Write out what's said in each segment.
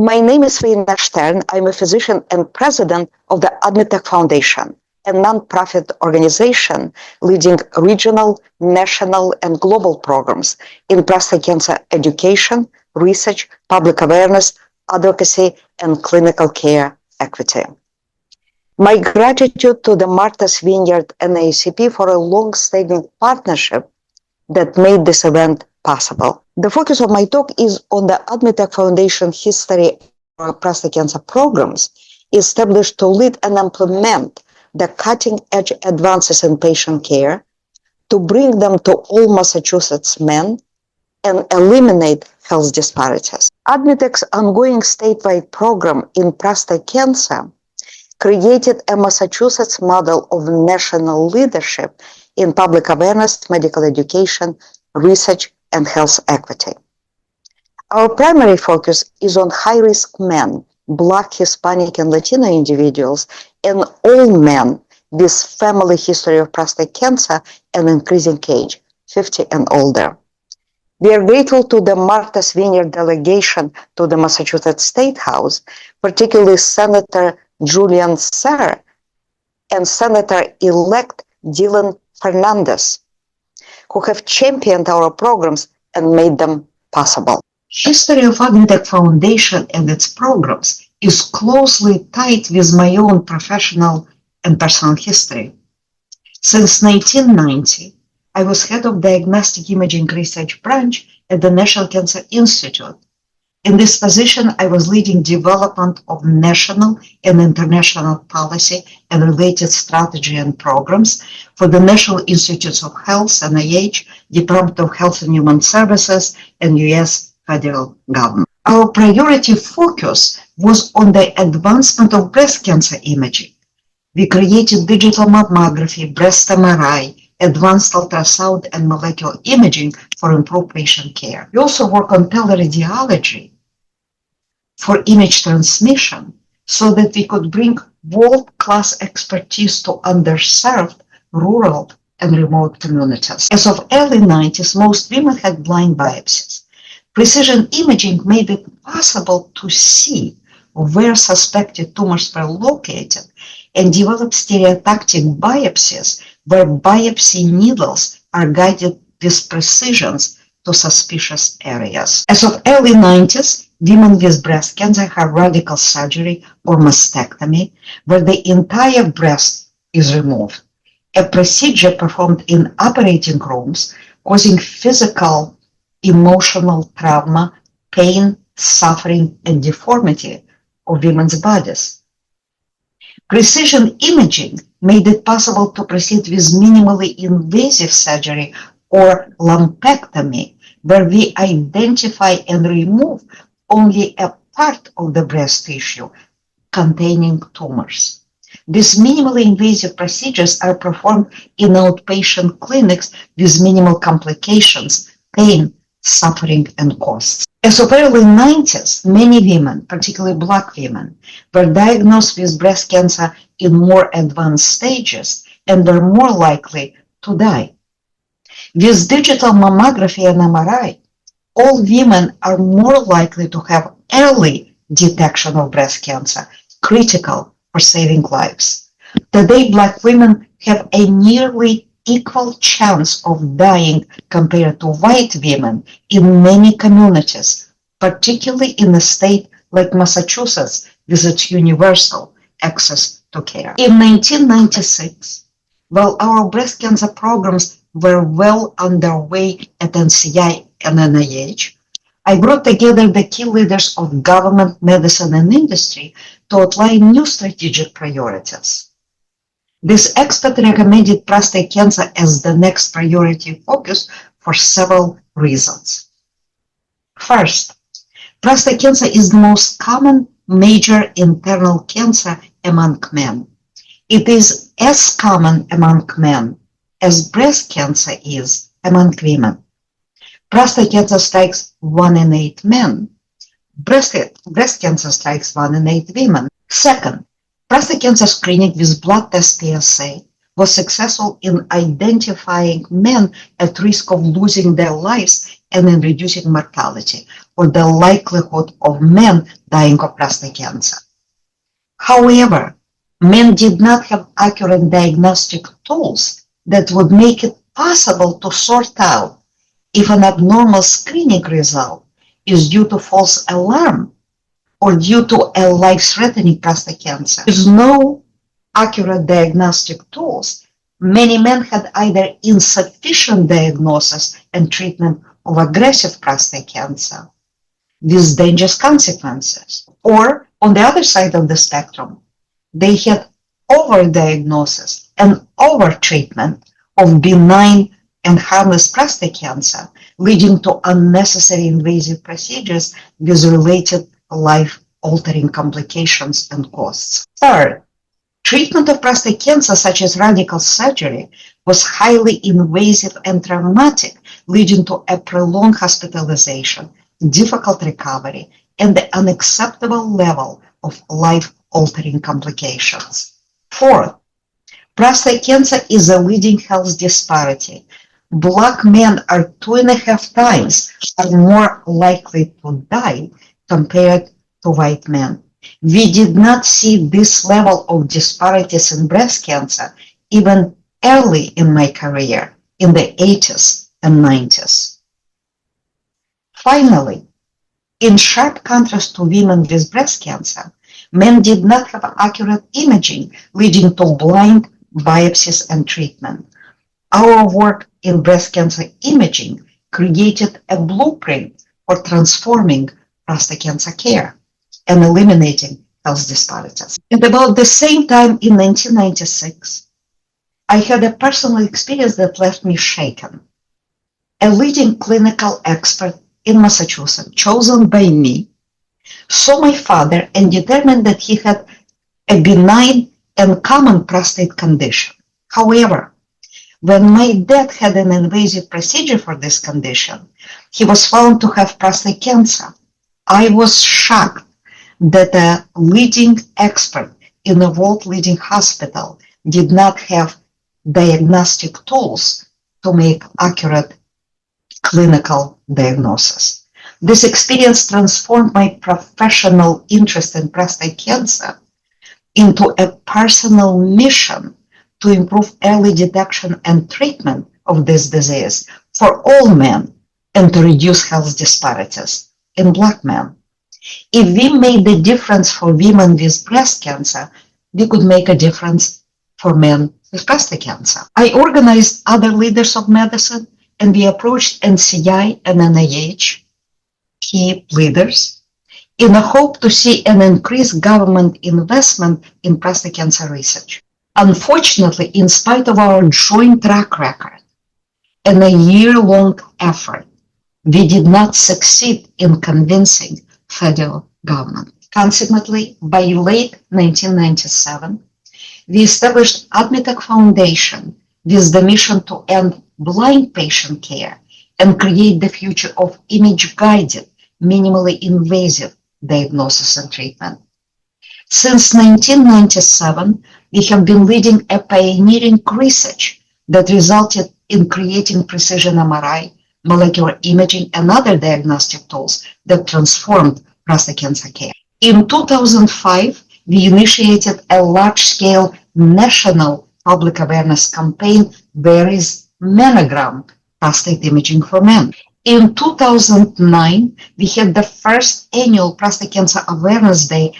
My name is Shtern. I'm a physician and president of the AdMeTech Foundation, a nonprofit organization leading regional, national, and global programs in prostate cancer education, research, public awareness, advocacy, and clinical care equity. My gratitude to the Martha's Vineyard and ACP for a long-standing partnership that made this event possible. The focus of my talk is on the AdMeTech Foundation history of prostate cancer programs established to lead and implement the cutting-edge advances in patient care, to bring them to all Massachusetts men, and eliminate health disparities. AdMeTech's ongoing statewide program in prostate cancer created a Massachusetts model of national leadership in public awareness, medical education, research, and health equity. Our primary focus is on high-risk men, Black, Hispanic, and Latino individuals, and all men with family history of prostate cancer and increasing age, 50 and older. We are grateful to the Martha's Vineyard delegation to the Massachusetts State House, particularly Senator Julian Serr and Senator-elect Dylan Fernandez, who have championed our programs and made them possible. History of AdMeTech Foundation and its programs is closely tied with my own professional and personal history. Since 1990, I was head of Diagnostic Imaging Research Branch at the National Cancer Institute. In this position, I was leading development of national and international policy and related strategy and programs for the National Institutes of Health, NIH, Department of Health and Human Services, and U.S. federal government. Our priority focus was on the advancement of breast cancer imaging. We created digital mammography, breast MRI, advanced ultrasound, and molecular imaging for improved patient care. We also work on teleradiology for image transmission so that we could bring world-class expertise to underserved rural and remote communities. As of early 90s, most women had blind biopsies. Precision imaging made it possible to see where suspected tumors were located and develop stereotactic biopsies where biopsy needles are guided with precision to suspicious areas. As of early 90s, women with breast cancer have radical surgery or mastectomy, where the entire breast is removed. A procedure performed in operating rooms causing physical, emotional trauma, pain, suffering, and deformity of women's bodies. Precision imaging made it possible to proceed with minimally invasive surgery or lumpectomy, where we identify and remove only a part of the breast tissue containing tumors. These minimally invasive procedures are performed in outpatient clinics with minimal complications, pain, suffering, and costs. As of early 90s, many women, particularly Black women, were diagnosed with breast cancer in more advanced stages and were more likely to die. With digital mammography and MRI, all women are more likely to have early detection of breast cancer, critical for saving lives. Today, Black women have a nearly equal chance of dying compared to white women in many communities, particularly in a state like Massachusetts with its universal access to care. In 1996, while our breast cancer programs were well underway at NCI and NIH, I brought together the key leaders of government, medicine, and industry to outline new strategic priorities. This expert recommended prostate cancer as the next priority focus for several reasons. First, prostate cancer is the most common major internal cancer among men. It is as common among men as breast cancer is among women. Prostate cancer strikes 1 in 8 men. Breast cancer strikes 1 in 8 women. Second, prostate cancer screening with blood test PSA was successful in identifying men at risk of losing their lives and in reducing mortality or the likelihood of men dying of prostate cancer. However, men did not have accurate diagnostic tools that would make it possible to sort out if an abnormal screening result is due to false alarm or due to a life-threatening prostate cancer. With no accurate diagnostic tools, many men had either insufficient diagnosis and treatment of aggressive prostate cancer with dangerous consequences, or on the other side of the spectrum, they had overdiagnosis and overtreatment of benign and harmless prostate cancer, leading to unnecessary invasive procedures with related life-altering complications and costs. Third, treatment of prostate cancer, such as radical surgery, was highly invasive and traumatic, leading to a prolonged hospitalization, difficult recovery, and the unacceptable level of life-altering complications. Fourth, prostate cancer is a leading health disparity. Black men are 2.5 times more likely to die compared to white men. We did not see this level of disparities in breast cancer even early in my career, in the 80s and 90s. Finally, in sharp contrast to women with breast cancer, men did not have accurate imaging, leading to blind biopsies and treatment. Our work in breast cancer imaging created a blueprint for transforming prostate cancer care and eliminating health disparities. At about the same time in 1996, I had a personal experience that left me shaken. A leading clinical expert in Massachusetts, chosen by me, saw my father and determined that he had a benign and common prostate condition. However, when my dad had an invasive procedure for this condition, he was found to have prostate cancer. I was shocked that a leading expert in a world-leading hospital did not have diagnostic tools to make accurate clinical diagnosis. This experience transformed my professional interest in prostate cancer into a personal mission to improve early detection and treatment of this disease for all men and to reduce health disparities in Black men. If we made the difference for women with breast cancer, we could make a difference for men with prostate cancer. I organized other leaders of medicine, and we approached NCI and NIH, key leaders, in a hope to see an increased government investment in prostate cancer research. Unfortunately, in spite of our joint track record and a year-long effort, we did not succeed in convincing federal government. Consequently, by late 1997, we established AdMeTech Foundation with the mission to end blind patient care and create the future of image-guided, minimally invasive diagnosis and treatment. Since 1997, we have been leading a pioneering research that resulted in creating precision MRI, molecular imaging, and other diagnostic tools that transformed prostate cancer care. In 2005, we initiated a large-scale national public awareness campaign, Where is Manogram? Prostate Imaging for Men. In 2009, we had the first annual Prostate Cancer Awareness Day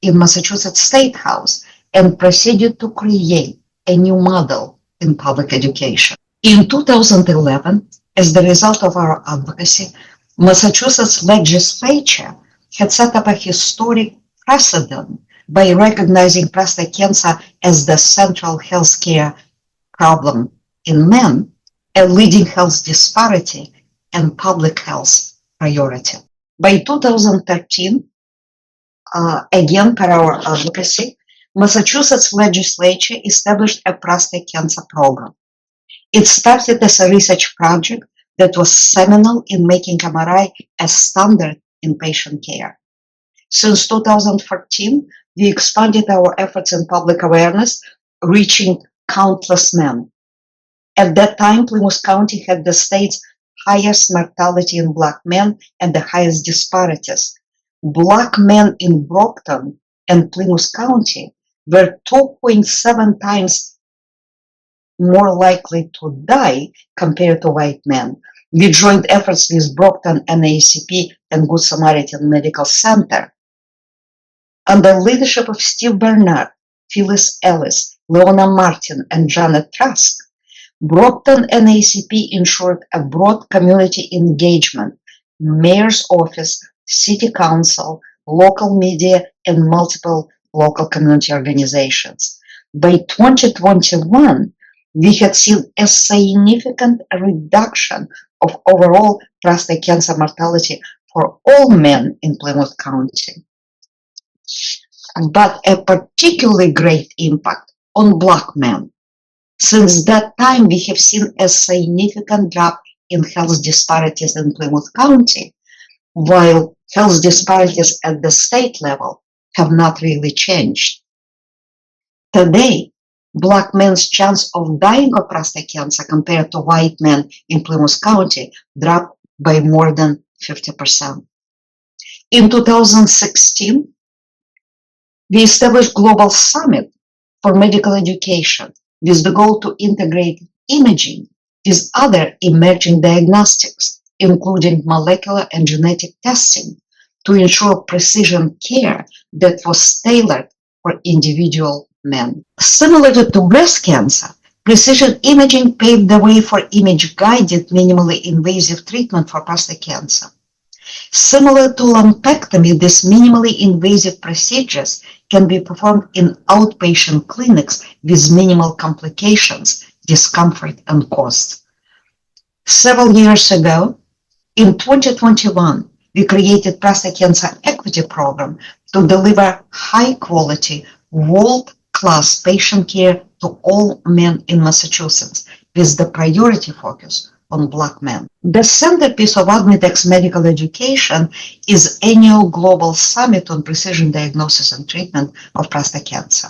in Massachusetts State House and proceeded to create a new model in public education. In 2011, as the result of our advocacy, Massachusetts legislature had set up a historic precedent by recognizing prostate cancer as the central healthcare problem in men, a leading health disparity, and public health priority. By 2013, again per our advocacy, Massachusetts legislature established a prostate cancer program. It started as a research project that was seminal in making MRI a standard in patient care. Since 2014, we expanded our efforts in public awareness, reaching countless men. At that time, Plymouth County had the state's highest mortality in Black men and the highest disparities. Black men in Brockton and Plymouth County were 2.7 times more likely to die compared to white men. We joined efforts with Brockton NAACP and Good Samaritan Medical Center. Under leadership of Steve Bernard, Phyllis Ellis, Leona Martin, and Janet Trask, Brockton NAACP ensured a broad community engagement, mayor's office, city council, local media, and multiple local community organizations. By 2021, we had seen a significant reduction of overall prostate cancer mortality for all men in Plymouth County, but a particularly great impact on Black men. Since that time, we have seen a significant drop in health disparities in Plymouth County, while health disparities at the state level have not really changed. Today, Black men's chance of dying of prostate cancer compared to white men in Plymouth County dropped by more than 50%. In 2016, we established Global Summit for Medical Education with the goal to integrate imaging with other emerging diagnostics, including molecular and genetic testing, to ensure precision care that was tailored for individual men. Similar to breast cancer, precision imaging paved the way for image-guided, minimally invasive treatment for prostate cancer. Similar to lumpectomy, these minimally invasive procedures can be performed in outpatient clinics with minimal complications, discomfort, and cost. Several years ago, in 2021, we created Prostate Cancer Equity Program to deliver high-quality, world-class patient care to all men in Massachusetts, with the priority focus on Black men. The centerpiece of AdMeTech's medical education is annual Global Summit on Precision Diagnosis and Treatment of Prostate Cancer.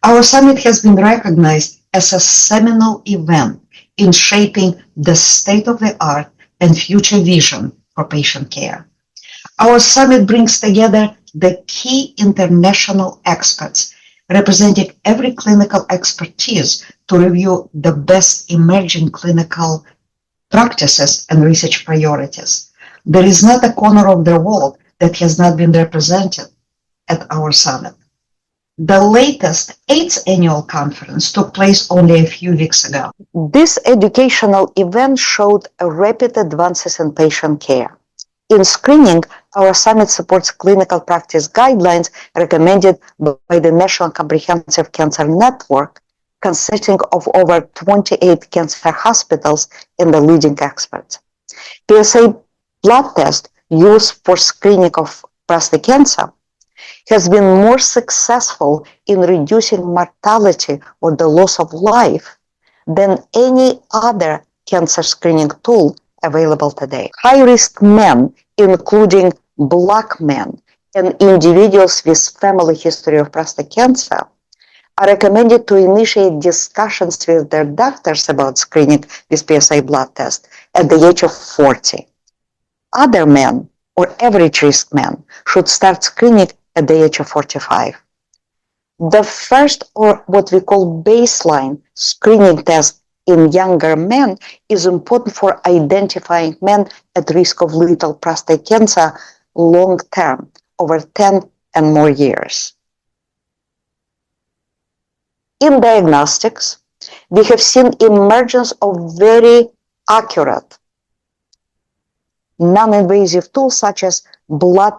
Our summit has been recognized as a seminal event in shaping the state-of-the-art and future vision for patient care. Our summit brings together the key international experts representing every clinical expertise to review the best emerging clinical practices and research priorities. There is not a corner of the world that has not been represented at our summit. The latest 8th annual conference took place only a few weeks ago. This educational event showed rapid advances in patient care. In screening, our summit supports clinical practice guidelines recommended by the National Comprehensive Cancer Network, consisting of over 28 cancer hospitals and the leading experts. PSA blood test used for screening of prostate cancer has been more successful in reducing mortality or the loss of life than any other cancer screening tool available today. High-risk men, including Black men and individuals with family history of prostate cancer, are recommended to initiate discussions with their doctors about screening with PSA blood test at the age of 40. Other men, or average risk men, should start screening at the age of 45. The first, or what we call baseline, screening test in younger men is important for identifying men at risk of lethal prostate cancer long term, over 10 and more years. In diagnostics, we have seen emergence of very accurate, non-invasive tools such as blood,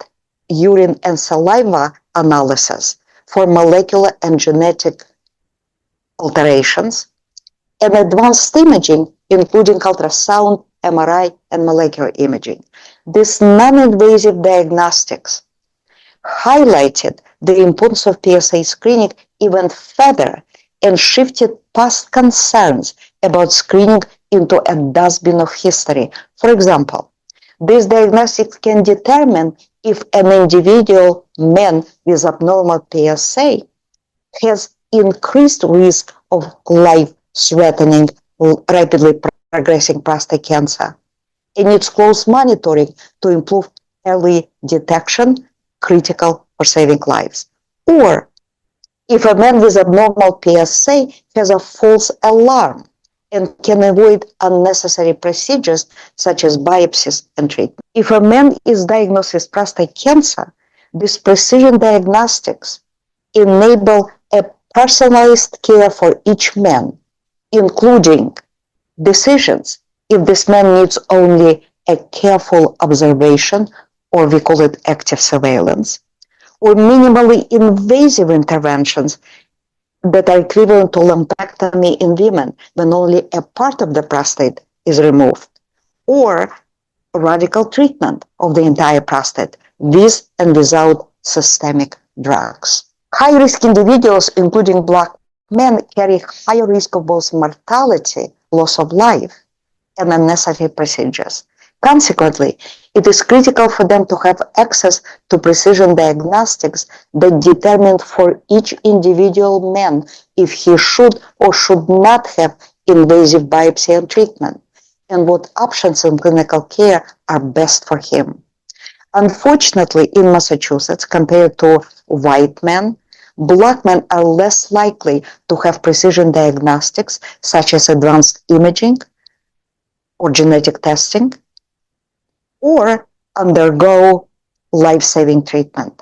urine, and saliva analysis for molecular and genetic alterations, and advanced imaging, including ultrasound, MRI, and molecular imaging. These non-invasive diagnostics highlighted the importance of PSA screening even further and shifted past concerns about screening into a dustbin of history. For example, these diagnostics can determine if an individual man with abnormal PSA has increased risk of life-threatening, rapidly progressing prostate cancer. and needs close monitoring to improve early detection, critical for saving lives. Or if a man with abnormal PSA has a false alarm and can avoid unnecessary procedures such as biopsies and treatment. If a man is diagnosed with prostate cancer, these precision diagnostics enable a personalized care for each man, including decisions if this man needs only a careful observation, or we call it active surveillance, or minimally invasive interventions that are equivalent to lumpectomy in women when only a part of the prostate is removed, or radical treatment of the entire prostate with and without systemic drugs. High-risk individuals, including Black men, carry higher risk of both mortality, loss of life, and unnecessary procedures. Consequently, it is critical for them to have access to precision diagnostics that determine for each individual man if he should or should not have invasive biopsy and treatment, and what options in clinical care are best for him. Unfortunately, in Massachusetts, compared to white men, Black men are less likely to have precision diagnostics such as advanced imaging or genetic testing, or undergo life-saving treatment.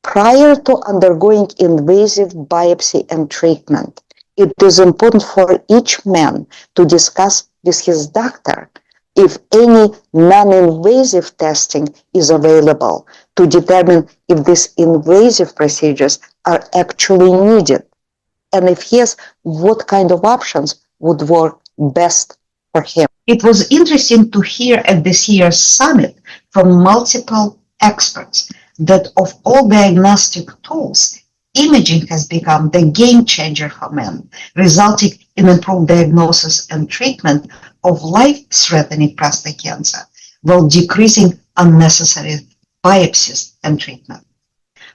Prior to undergoing invasive biopsy and treatment, it is important for each man to discuss with his doctor if any non-invasive testing is available to determine if these invasive procedures are actually needed, and if yes, what kind of options would work best for him. It was interesting to hear at this year's summit from multiple experts that of all diagnostic tools, imaging has become the game changer for men, resulting in improved diagnosis and treatment of life-threatening prostate cancer, while decreasing unnecessary biopsies and treatment.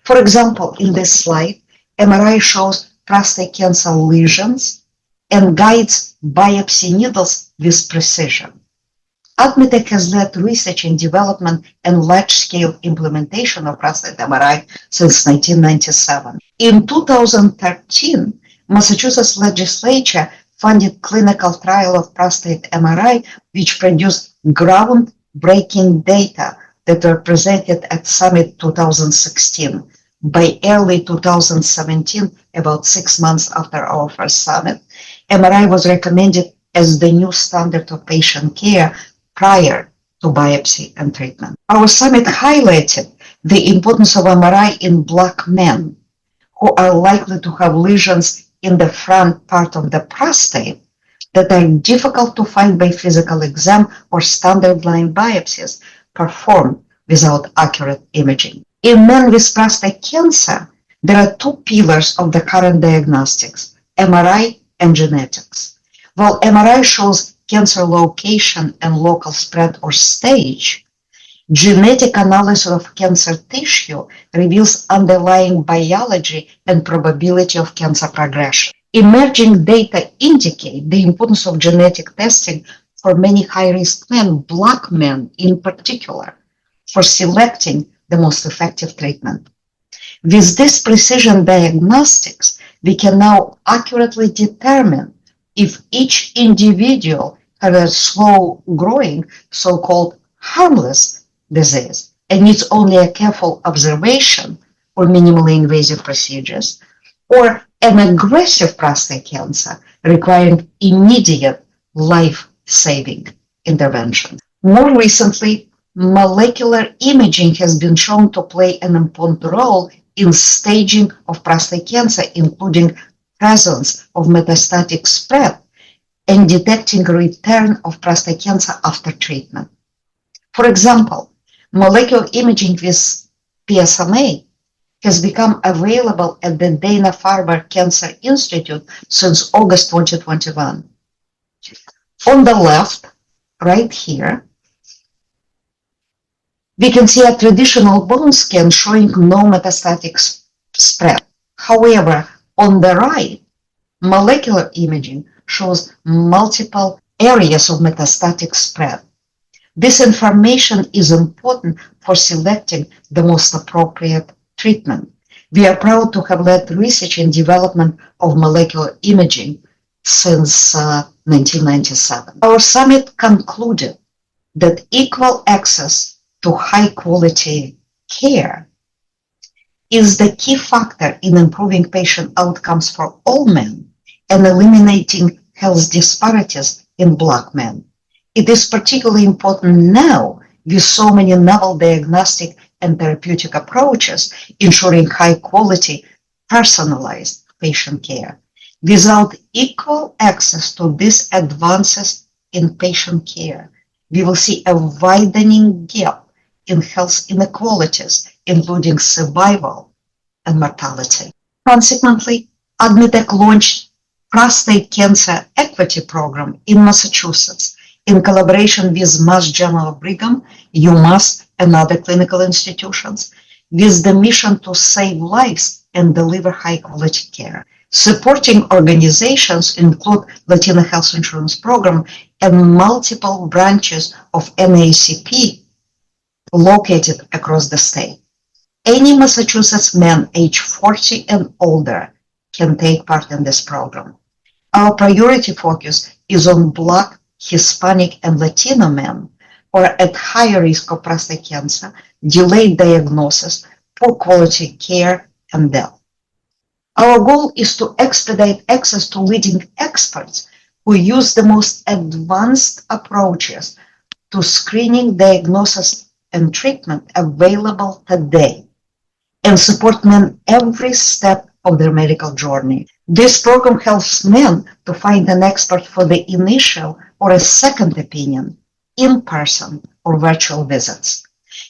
For example, in this slide, MRI shows prostate cancer lesions and guides biopsy needles with precision. AdMeTech has led research in development and large-scale implementation of prostate MRI since 1997. In 2013, Massachusetts legislature funded clinical trial of prostate MRI, which produced groundbreaking data that were presented at Summit 2016. By early 2017, about 6 months after our first summit, MRI was recommended as the new standard of patient care prior to biopsy and treatment. Our summit highlighted the importance of MRI in Black men who are likely to have lesions in the front part of the prostate that are difficult to find by physical exam or standard line biopsies performed without accurate imaging. In men with prostate cancer, there are two pillars of the current diagnostics, MRI and genetics. While MRI shows cancer location and local spread or stage, genetic analysis of cancer tissue reveals underlying biology and probability of cancer progression. Emerging data indicate the importance of genetic testing for many high-risk men, Black men in particular, for selecting the most effective treatment. With this precision diagnostics, we can now accurately determine if each individual has a slow-growing, so-called harmless disease and needs only a careful observation or minimally invasive procedures, or an aggressive prostate cancer requiring immediate life-saving intervention. More recently, molecular imaging has been shown to play an important role in staging of prostate cancer, including presence of metastatic spread and detecting return of prostate cancer after treatment. For example, molecular imaging with PSMA has become available at the Dana-Farber Cancer Institute since August 2021. On the left, right here, we can see a traditional bone scan showing no metastatic spread. However, on the right, molecular imaging shows multiple areas of metastatic spread. This information is important for selecting the most appropriate treatment. We are proud to have led research and development of molecular imaging since 1997. Our summit concluded that equal access to high-quality care is the key factor in improving patient outcomes for all men and eliminating health disparities in Black men. It is particularly important now with so many novel diagnostic and therapeutic approaches, ensuring high-quality, personalized patient care. Without equal access to these advances in patient care, we will see a widening gap in health inequalities, including survival and mortality. Consequently, AdMeTech launched Prostate Cancer Equity Program in Massachusetts in collaboration with Mass General Brigham, UMass, and other clinical institutions, with the mission to save lives and deliver high-quality care. Supporting organizations include Latino Health Insurance Program and multiple branches of NAACP located across the state. Any Massachusetts man age 40 and older can take part in this program. Our priority focus is on Black, Hispanic, and Latino men who are at higher risk of prostate cancer, delayed diagnosis, poor quality care, and death. Our goal is to expedite access to leading experts who use the most advanced approaches to screening, diagnosis, and treatment available today, and support men every step of their medical journey. This program helps men to find an expert for the initial or a second opinion, in-person or virtual visits.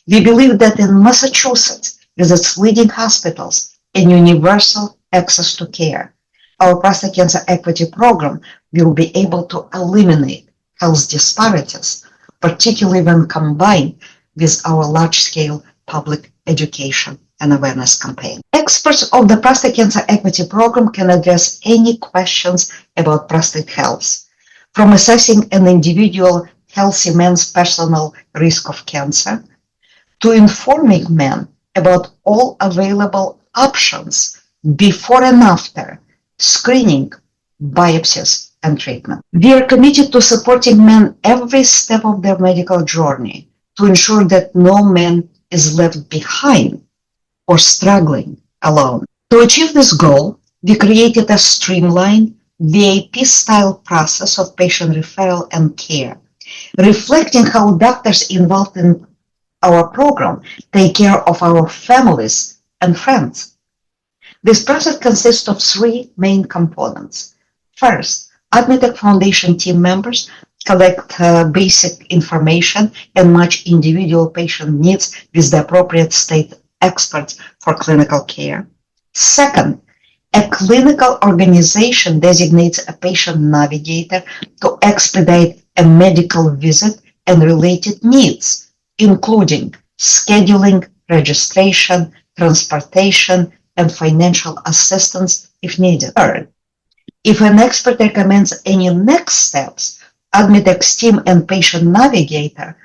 We believe that in Massachusetts, with its leading hospitals and universal access to care, our prostate cancer equity program will be able to eliminate health disparities, particularly when combined with our large-scale public education and awareness campaign. Experts of the Prostate Cancer Equity Program can address any questions about prostate health, from assessing an individual healthy man's personal risk of cancer, to informing men about all available options before and after screening, biopsies, and treatment. We are committed to supporting men every step of their medical journey to ensure that no man is left behind or struggling alone. To achieve this goal, we created a streamlined VIP-style process of patient referral and care, reflecting how doctors involved in our program take care of our families and friends. This process consists of three main components. First, AdMeTech Foundation team members collect basic information and match individual patient needs with the appropriate state experts for clinical care. Second, a clinical organization designates a patient navigator to expedite a medical visit and related needs, including scheduling, registration, transportation, and financial assistance if needed. Third, if an expert recommends any next steps, AdMeTech's team and patient navigator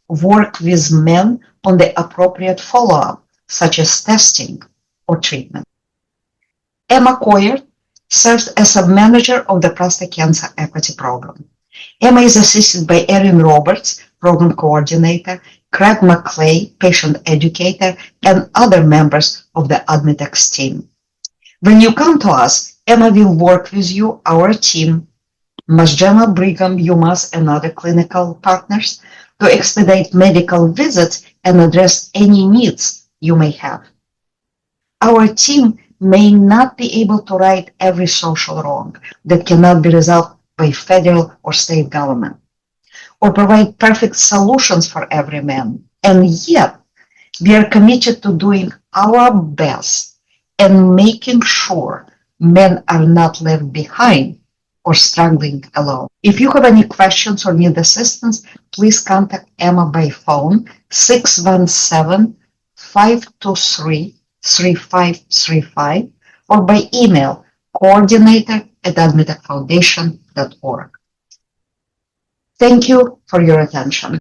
work with men on the appropriate follow-up, such as testing or treatment. Emma Coyer serves as a manager of the Prostate Cancer Equity Program. Emma is assisted by Erin Roberts, program coordinator, Craig McClay, patient educator, and other members of the AdMeTech's team. When you come to us, Emma will work with you, our team, Mass General Brigham, UMass, and other clinical partners to expedite medical visits and address any needs you may have. Our team may not be able to right every social wrong that cannot be resolved by federal or state government, or provide perfect solutions for every man. And yet, we are committed to doing our best and making sure men are not left behind or struggling alone. If you have any questions or need assistance, please contact Emma by phone 617-523-3535 or by email coordinator@admetechfoundation.org. Thank you for your attention.